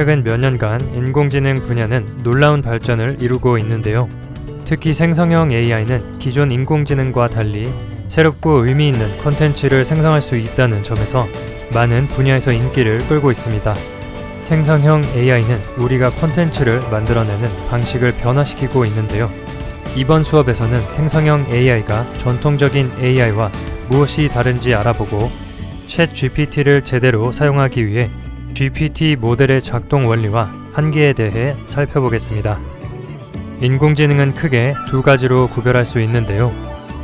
최근 몇 년간 인공지능 분야는 놀라운 발전을 이루고 있는데요. 특히 생성형 AI는 기존 인공지능과 달리 새롭고 의미 있는 콘텐츠를 생성할 수 있다는 점에서 많은 분야에서 인기를 끌고 있습니다. 생성형 AI는 우리가 콘텐츠를 만들어내는 방식을 변화시키고 있는데요. 이번 수업에서는 생성형 AI가 전통적인 AI와 무엇이 다른지 알아보고 챗GPT를 제대로 사용하기 위해 GPT 모델의 작동 원리와 한계에 대해 살펴보겠습니다. 인공지능은 크게 두 가지로 구별할 수 있는데요.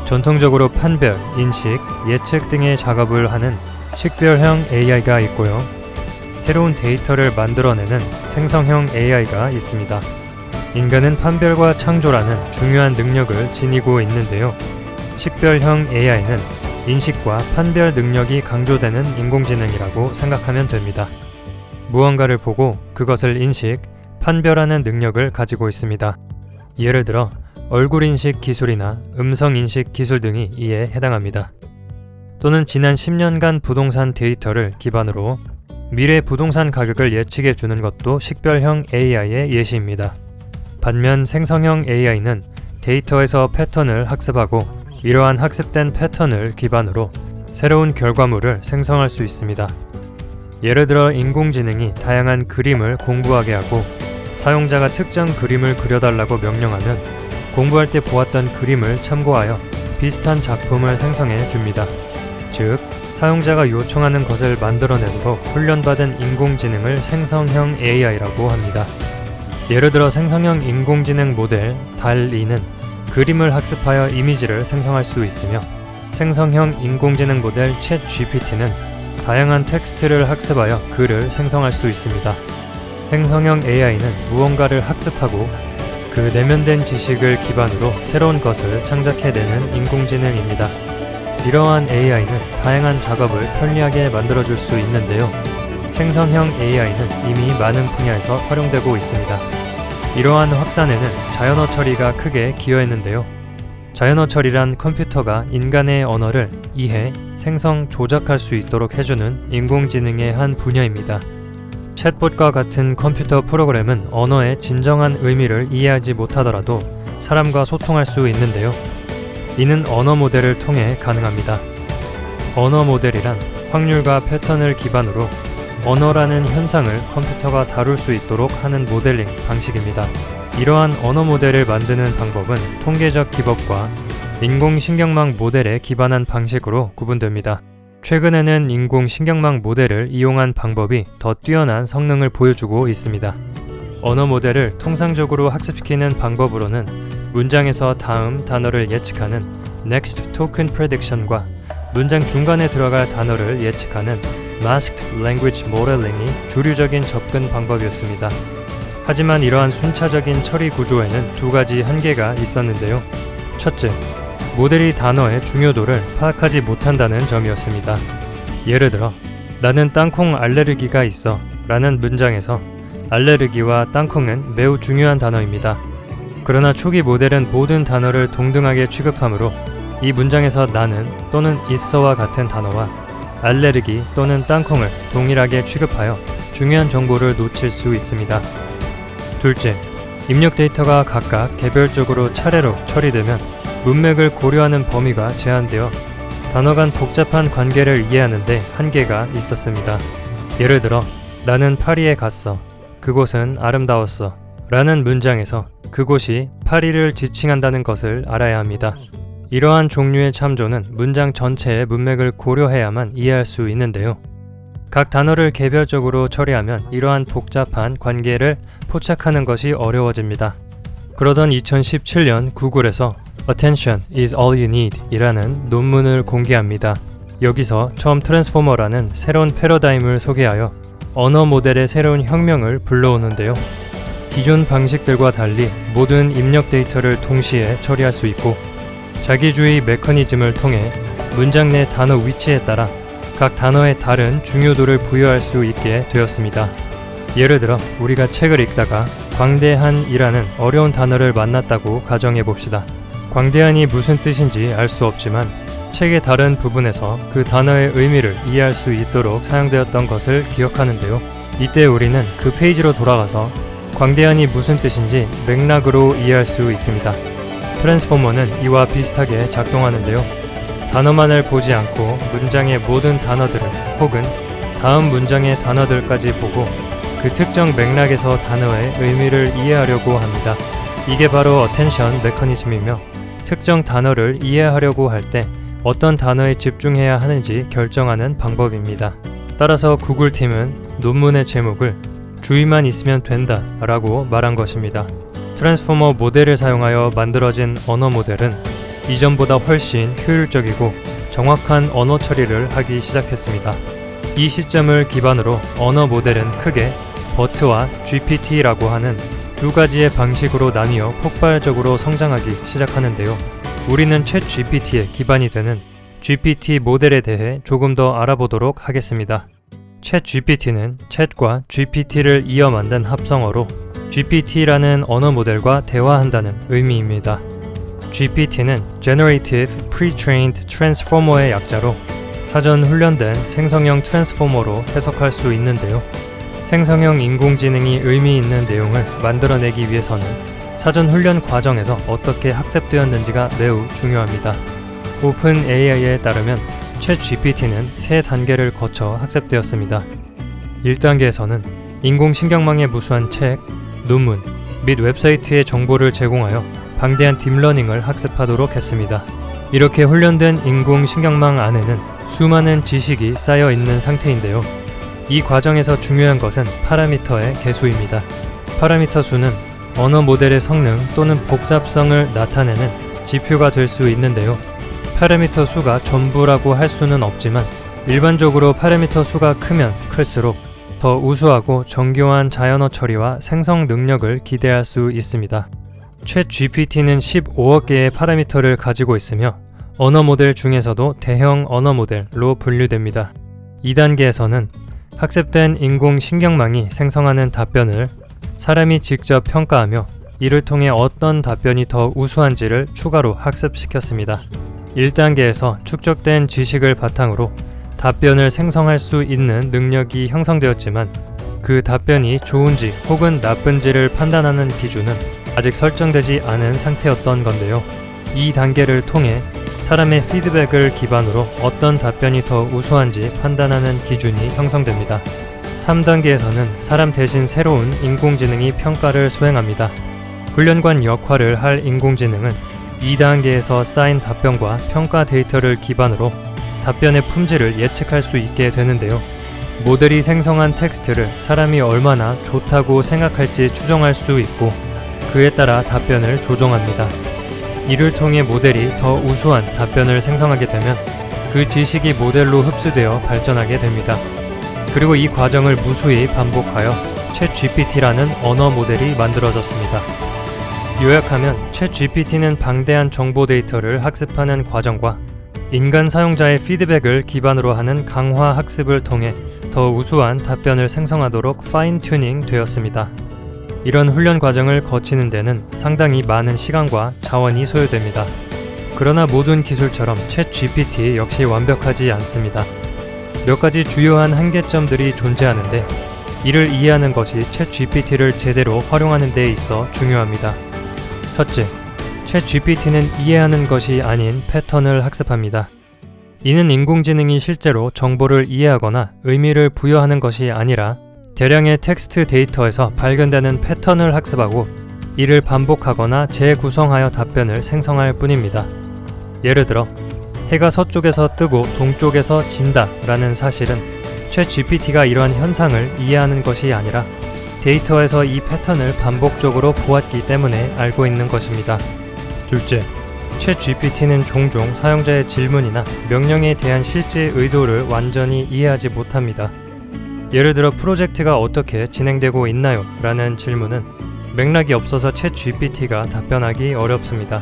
전통적으로 판별, 인식, 예측 등의 작업을 하는 식별형 AI가 있고요. 새로운 데이터를 만들어내는 생성형 AI가 있습니다. 인간은 판별과 창조라는 중요한 능력을 지니고 있는데요. 식별형 AI는 인식과 판별 능력이 강조되는 인공지능이라고 생각하면 됩니다. 무언가를 보고 그것을 인식, 판별하는 능력을 가지고 있습니다. 예를 들어 얼굴 인식 기술이나 음성 인식 기술 등이 이에 해당합니다. 또는 지난 10년간 부동산 데이터를 기반으로 미래 부동산 가격을 예측해 주는 것도 식별형 AI의 예시입니다. 반면 생성형 AI는 데이터에서 패턴을 학습하고 이러한 학습된 패턴을 기반으로 새로운 결과물을 생성할 수 있습니다. 예를 들어 인공지능이 다양한 그림을 공부하게 하고 사용자가 특정 그림을 그려달라고 명령하면 공부할 때 보았던 그림을 참고하여 비슷한 작품을 생성해 줍니다. 즉, 사용자가 요청하는 것을 만들어내도록 훈련받은 인공지능을 생성형 AI라고 합니다. 예를 들어 생성형 인공지능 모델 DALL-E는 그림을 학습하여 이미지를 생성할 수 있으며 생성형 인공지능 모델 챗GPT는 다양한 텍스트를 학습하여 글을 생성할 수 있습니다. 생성형 AI는 무언가를 학습하고 그 내면된 지식을 기반으로 새로운 것을 창작해내는 인공지능입니다. 이러한 AI는 다양한 작업을 편리하게 만들어줄 수 있는데요. 생성형 AI는 이미 많은 분야에서 활용되고 있습니다. 이러한 확산에는 자연어 처리가 크게 기여했는데요. 자연어 처리란 컴퓨터가 인간의 언어를 이해, 생성, 조작할 수 있도록 해주는 인공지능의 한 분야입니다. 챗봇과 같은 컴퓨터 프로그램은 언어의 진정한 의미를 이해하지 못하더라도 사람과 소통할 수 있는데요. 이는 언어 모델을 통해 가능합니다. 언어 모델이란 확률과 패턴을 기반으로 언어라는 현상을 컴퓨터가 다룰 수 있도록 하는 모델링 방식입니다. 이러한 언어 모델을 만드는 방법은 통계적 기법과 인공신경망 모델에 기반한 방식으로 구분됩니다. 최근에는 인공신경망 모델을 이용한 방법이 더 뛰어난 성능을 보여주고 있습니다. 언어 모델을 통상적으로 학습시키는 방법으로는 문장에서 다음 단어를 예측하는 Next Token Prediction과 문장 중간에 들어갈 단어를 예측하는 Masked Language Modeling이 주류적인 접근 방법이었습니다. 하지만 이러한 순차적인 처리 구조에는 두 가지 한계가 있었는데요. 첫째, 모델이 단어의 중요도를 파악하지 못한다는 점이었습니다. 예를 들어 나는 땅콩 알레르기가 있어 라는 문장에서 알레르기와 땅콩은 매우 중요한 단어입니다. 그러나 초기 모델은 모든 단어를 동등하게 취급하므로 이 문장에서 나는 또는 있어와 같은 단어와 알레르기 또는 땅콩을 동일하게 취급하여 중요한 정보를 놓칠 수 있습니다. 둘째, 입력 데이터가 각각 개별적으로 차례로 처리되면 문맥을 고려하는 범위가 제한되어 단어 간 복잡한 관계를 이해하는 데 한계가 있었습니다. 예를 들어 나는 파리에 갔어. 그곳은 아름다웠어. 라는 문장에서 그곳이 파리를 지칭한다는 것을 알아야 합니다. 이러한 종류의 참조는 문장 전체의 문맥을 고려해야만 이해할 수 있는데요. 각 단어를 개별적으로 처리하면 이러한 복잡한 관계를 포착하는 것이 어려워집니다. 그러던 2017년 구글에서 Attention is all you need 이라는 논문을 공개합니다. 여기서 처음 트랜스포머라는 새로운 패러다임을 소개하여 언어 모델의 새로운 혁명을 불러오는데요. 기존 방식들과 달리 모든 입력 데이터를 동시에 처리할 수 있고 자기주의 메커니즘을 통해 문장 내 단어 위치에 따라 각 단어에 다른 중요도를 부여할 수 있게 되었습니다. 예를 들어 우리가 책을 읽다가 광대한이라는 어려운 단어를 만났다고 가정해 봅시다. 광대한이 무슨 뜻인지 알 수 없지만 책의 다른 부분에서 그 단어의 의미를 이해할 수 있도록 사용되었던 것을 기억하는데요. 이때 우리는 그 페이지로 돌아가서 광대한이 무슨 뜻인지 맥락으로 이해할 수 있습니다. 트랜스포머는 이와 비슷하게 작동하는데요. 단어만을 보지 않고 문장의 모든 단어들을 혹은 다음 문장의 단어들까지 보고 그 특정 맥락에서 단어의 의미를 이해하려고 합니다. 이게 바로 어텐션 메커니즘이며 특정 단어를 이해하려고 할 때 어떤 단어에 집중해야 하는지 결정하는 방법입니다. 따라서 구글팀은 논문의 제목을 주의만 있으면 된다 라고 말한 것입니다. 트랜스포머 모델을 사용하여 만들어진 언어 모델은 이전보다 훨씬 효율적이고 정확한 언어 처리를 하기 시작했습니다. 이 시점을 기반으로 언어 모델은 크게 BERT와 GPT라고 하는 두 가지의 방식으로 나뉘어 폭발적으로 성장하기 시작하는데요. 우리는 챗 GPT의 기반이 되는 GPT 모델에 대해 조금 더 알아보도록 하겠습니다. 챗 GPT는 챗과 GPT를 이어 만든 합성어로 GPT라는 언어 모델과 대화한다는 의미입니다. GPT는 Generative Pre-trained Transformer의 약자로 사전 훈련된 생성형 트랜스포머로 해석할 수 있는데요. 생성형 인공지능이 의미 있는 내용을 만들어내기 위해서는 사전 훈련 과정에서 어떻게 학습되었는지가 매우 중요합니다. 오픈AI에 따르면 챗 GPT는 3단계를 거쳐 학습되었습니다. 1단계에서는 인공신경망에 무수한 책, 논문 및 웹사이트의 정보를 제공하여 방대한 딥러닝을 학습하도록 했습니다. 이렇게 훈련된 인공신경망 안에는 수많은 지식이 쌓여 있는 상태인데요. 이 과정에서 중요한 것은 파라미터의 개수입니다. 파라미터 수는 언어 모델의 성능 또는 복잡성을 나타내는 지표가 될 수 있는데요. 파라미터 수가 전부라고 할 수는 없지만 일반적으로 파라미터 수가 크면 클수록 더 우수하고 정교한 자연어 처리와 생성 능력을 기대할 수 있습니다. 챗 GPT는 15억 개의 파라미터를 가지고 있으며 언어 모델 중에서도 대형 언어 모델로 분류됩니다. 2단계에서는 학습된 인공신경망이 생성하는 답변을 사람이 직접 평가하며 이를 통해 어떤 답변이 더 우수한지를 추가로 학습시켰습니다. 1단계에서 축적된 지식을 바탕으로 답변을 생성할 수 있는 능력이 형성되었지만 그 답변이 좋은지 혹은 나쁜지를 판단하는 기준은 아직 설정되지 않은 상태였던 건데요. 이 단계를 통해 사람의 피드백을 기반으로 어떤 답변이 더 우수한지 판단하는 기준이 형성됩니다. 3단계에서는 사람 대신 새로운 인공지능이 평가를 수행합니다. 훈련관 역할을 할 인공지능은 2단계에서 쌓인 답변과 평가 데이터를 기반으로 답변의 품질을 예측할 수 있게 되는데요. 모델이 생성한 텍스트를 사람이 얼마나 좋다고 생각할지 추정할 수 있고 그에 따라 답변을 조정합니다. 이를 통해 모델이 더 우수한 답변을 생성하게 되면 그 지식이 모델로 흡수되어 발전하게 됩니다. 그리고 이 과정을 무수히 반복하여 챗 GPT라는 언어 모델이 만들어졌습니다. 요약하면 챗 GPT는 방대한 정보 데이터를 학습하는 과정과 인간 사용자의 피드백을 기반으로 하는 강화 학습을 통해 더 우수한 답변을 생성하도록 파인 튜닝 되었습니다. 이런 훈련 과정을 거치는 데는 상당히 많은 시간과 자원이 소요됩니다. 그러나 모든 기술처럼 챗 GPT 역시 완벽하지 않습니다. 몇 가지 주요한 한계점들이 존재하는데 이를 이해하는 것이 챗 GPT를 제대로 활용하는 데 있어 중요합니다. 첫째, 챗 GPT는 이해하는 것이 아닌 패턴을 학습합니다. 이는 인공지능이 실제로 정보를 이해하거나 의미를 부여하는 것이 아니라 대량의 텍스트 데이터에서 발견되는 패턴을 학습하고 이를 반복하거나 재구성하여 답변을 생성할 뿐입니다. 예를 들어 해가 서쪽에서 뜨고 동쪽에서 진다 라는 사실은 챗 GPT가 이러한 현상을 이해하는 것이 아니라 데이터에서 이 패턴을 반복적으로 보았기 때문에 알고 있는 것입니다. 둘째, 챗 GPT는 종종 사용자의 질문이나 명령에 대한 실제 의도를 완전히 이해하지 못합니다. 예를 들어 프로젝트가 어떻게 진행되고 있나요? 라는 질문은 맥락이 없어서 챗 GPT가 답변하기 어렵습니다.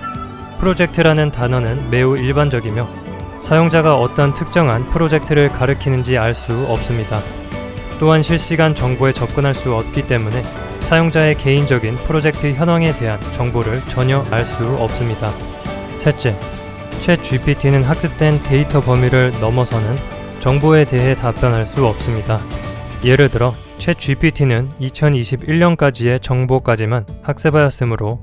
프로젝트라는 단어는 매우 일반적이며 사용자가 어떤 특정한 프로젝트를 가리키는지 알 수 없습니다. 또한 실시간 정보에 접근할 수 없기 때문에 사용자의 개인적인 프로젝트 현황에 대한 정보를 전혀 알 수 없습니다. 셋째, 챗 GPT는 학습된 데이터 범위를 넘어서는 정보에 대해 답변할 수 없습니다. 예를 들어 챗 GPT는 2021년까지의 정보까지만 학습하였으므로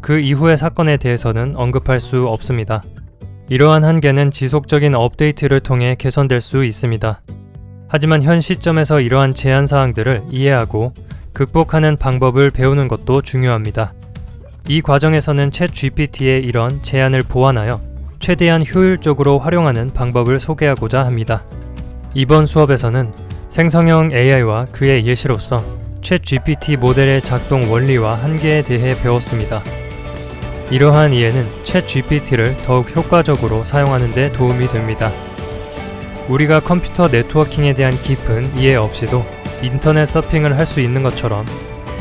그 이후의 사건에 대해서는 언급할 수 없습니다. 이러한 한계는 지속적인 업데이트를 통해 개선될 수 있습니다. 하지만 현 시점에서 이러한 제한 사항들을 이해하고 극복하는 방법을 배우는 것도 중요합니다. 이 과정에서는 챗 GPT의 이런 제한을 보완하여 최대한 효율적으로 활용하는 방법을 소개하고자 합니다. 이번 수업에서는 생성형 AI와 그의 예시로서 챗 GPT 모델의 작동 원리와 한계에 대해 배웠습니다. 이러한 이해는 챗 GPT를 더욱 효과적으로 사용하는 데 도움이 됩니다. 우리가 컴퓨터 네트워킹에 대한 깊은 이해 없이도 인터넷 서핑을 할 수 있는 것처럼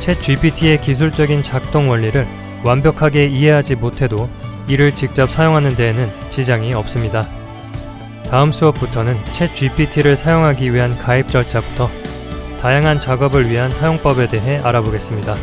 챗 GPT의 기술적인 작동 원리를 완벽하게 이해하지 못해도 이를 직접 사용하는 데에는 지장이 없습니다. 다음 수업부터는 챗 GPT를 사용하기 위한 가입 절차부터 다양한 작업을 위한 사용법에 대해 알아보겠습니다.